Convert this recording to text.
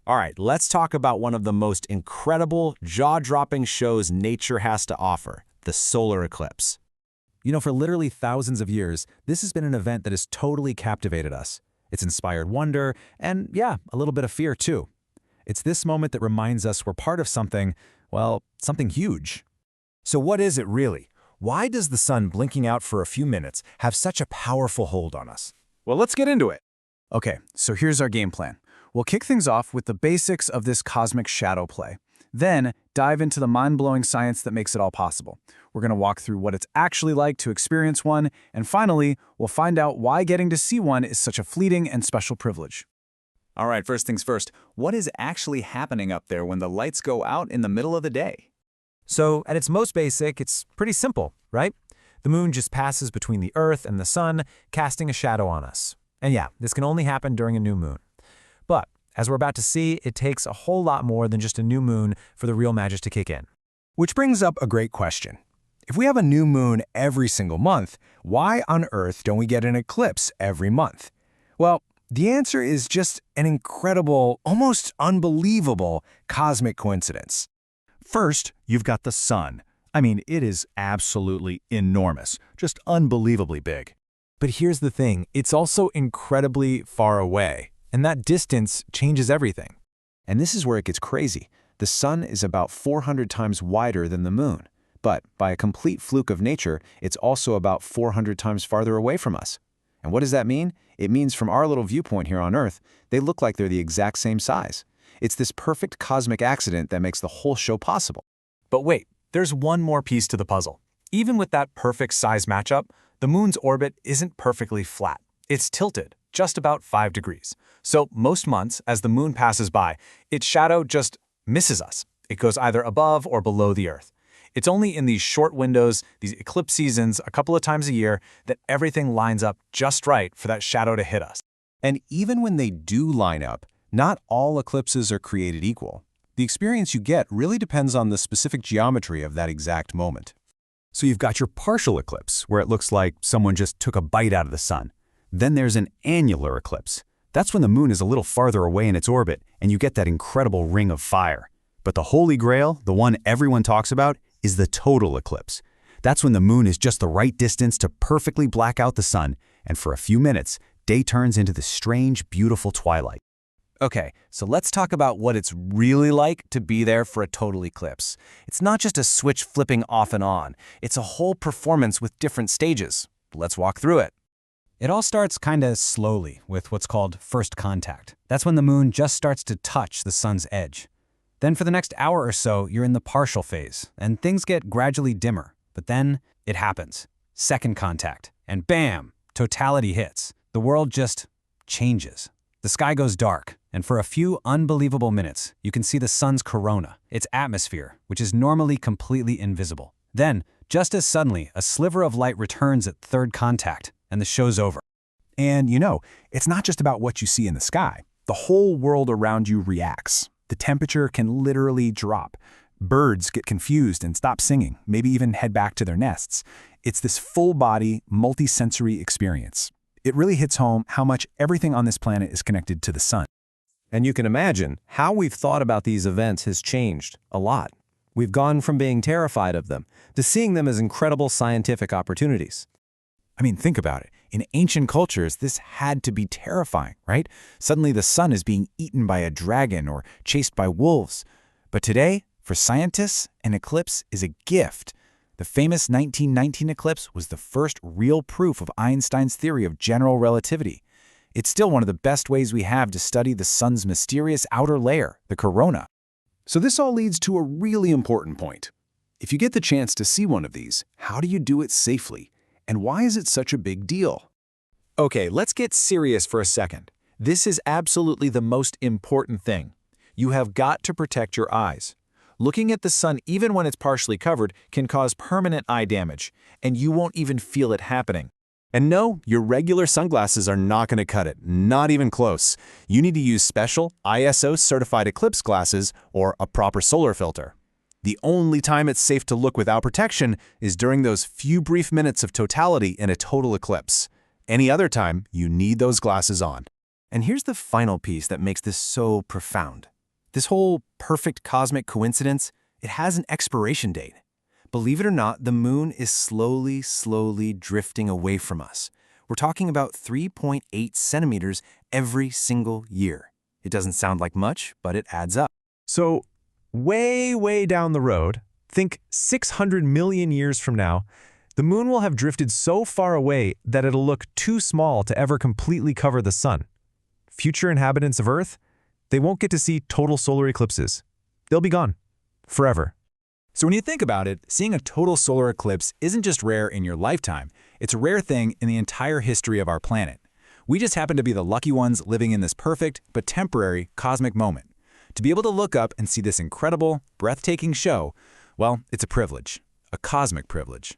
All right, let's talk about one of the most incredible, jaw-dropping shows nature has to offer, the solar eclipse. For literally thousands of years, this has been an event that has totally captivated us. It's inspired wonder and, yeah, a little bit of fear too. It's this moment that reminds us we're part of something, well, something huge. So what is it really? Why does the sun blinking out for a few minutes have such a powerful hold on us? Well, let's get into it. Okay, so here's our game plan. We'll kick things off with the basics of this cosmic shadow play. Then, dive into the mind-blowing science that makes it all possible. We're going to walk through what it's actually like to experience one, and finally, we'll find out why getting to see one is such a fleeting and special privilege. All right, first things first, what is actually happening up there when the lights go out in the middle of the day? So, at its most basic, it's pretty simple, right? The moon just passes between the Earth and the sun, casting a shadow on us. And yeah, this can only happen during a new moon. But, as we're about to see, it takes a whole lot more than just a new moon for the real magic to kick in. Which brings up a great question. If we have a new moon every single month, why on earth don't we get an eclipse every month? Well, the answer is just an incredible, almost unbelievable cosmic coincidence. First, you've got the sun. I mean, it is absolutely enormous, just unbelievably big. But here's the thing, it's also incredibly far away, and that distance changes everything. And this is where it gets crazy. The sun is about 400 times wider than the moon, but by a complete fluke of nature, it's also about 400 times farther away from us. And what does that mean? It means from our little viewpoint here on Earth, they look like they're the exact same size. It's this perfect cosmic accident that makes the whole show possible. But wait, there's one more piece to the puzzle. Even with that perfect size matchup, the moon's orbit isn't perfectly flat. It's tilted, just about 5 degrees. So most months, as the moon passes by, its shadow just misses us. It goes either above or below the Earth. It's only in these short windows, these eclipse seasons, a couple of times a year, that everything lines up just right for that shadow to hit us. And even when they do line up, not all eclipses are created equal. The experience you get really depends on the specific geometry of that exact moment. So you've got your partial eclipse, where it looks like someone just took a bite out of the sun. Then there's an annular eclipse. That's when the moon is a little farther away in its orbit, and you get that incredible ring of fire. But the holy grail, the one everyone talks about, is the total eclipse. That's when the moon is just the right distance to perfectly black out the sun, and for a few minutes, day turns into this strange, beautiful twilight. Okay, so let's talk about what it's really like to be there for a total eclipse. It's not just a switch flipping off and on. It's a whole performance with different stages. Let's walk through it. It all starts kinda slowly with what's called first contact. That's when the moon just starts to touch the sun's edge. Then for the next hour or so, you're in the partial phase, and things get gradually dimmer. But then it happens. Second contact, and bam, totality hits. The world just changes. The sky goes dark, and for a few unbelievable minutes, you can see the sun's corona, its atmosphere, which is normally completely invisible. Then, just as suddenly, a sliver of light returns at third contact, and the show's over. And it's not just about what you see in the sky. The whole world around you reacts. The temperature can literally drop. Birds get confused and stop singing, maybe even head back to their nests. It's this full-body, multi-sensory experience. It really hits home how much everything on this planet is connected to the sun. And you can imagine how we've thought about these events has changed a lot. We've gone from being terrified of them to seeing them as incredible scientific opportunities. I mean, think about it. In ancient cultures, this had to be terrifying, right? Suddenly the sun is being eaten by a dragon or chased by wolves. But today, for scientists, an eclipse is a gift. The famous 1919 eclipse was the first real proof of Einstein's theory of general relativity. It's still one of the best ways we have to study the sun's mysterious outer layer, the corona. So this all leads to a really important point. If you get the chance to see one of these, how do you do it safely? And why is it such a big deal? Okay, let's get serious for a second. This is absolutely the most important thing. You have got to protect your eyes. Looking at the sun, even when it's partially covered, can cause permanent eye damage, and you won't even feel it happening. And no, your regular sunglasses are not going to cut it, not even close. You need to use special ISO-certified eclipse glasses or a proper solar filter. The only time it's safe to look without protection is during those few brief minutes of totality in a total eclipse. Any other time, you need those glasses on. And here's the final piece that makes this so profound. This whole perfect cosmic coincidence, it has an expiration date. Believe it or not, the moon is slowly drifting away from us. We're talking about 3.8 centimeters every single year. It doesn't sound like much, but it adds up. So, way down the road, think 600 million years from now, the moon will have drifted so far away that it'll look too small to ever completely cover the sun. Future inhabitants of Earth, they won't get to see total solar eclipses. They'll be gone. Forever. So when you think about it, seeing a total solar eclipse isn't just rare in your lifetime, it's a rare thing in the entire history of our planet. We just happen to be the lucky ones living in this perfect but temporary cosmic moment. To be able to look up and see this incredible, breathtaking show, well, it's a privilege, a cosmic privilege.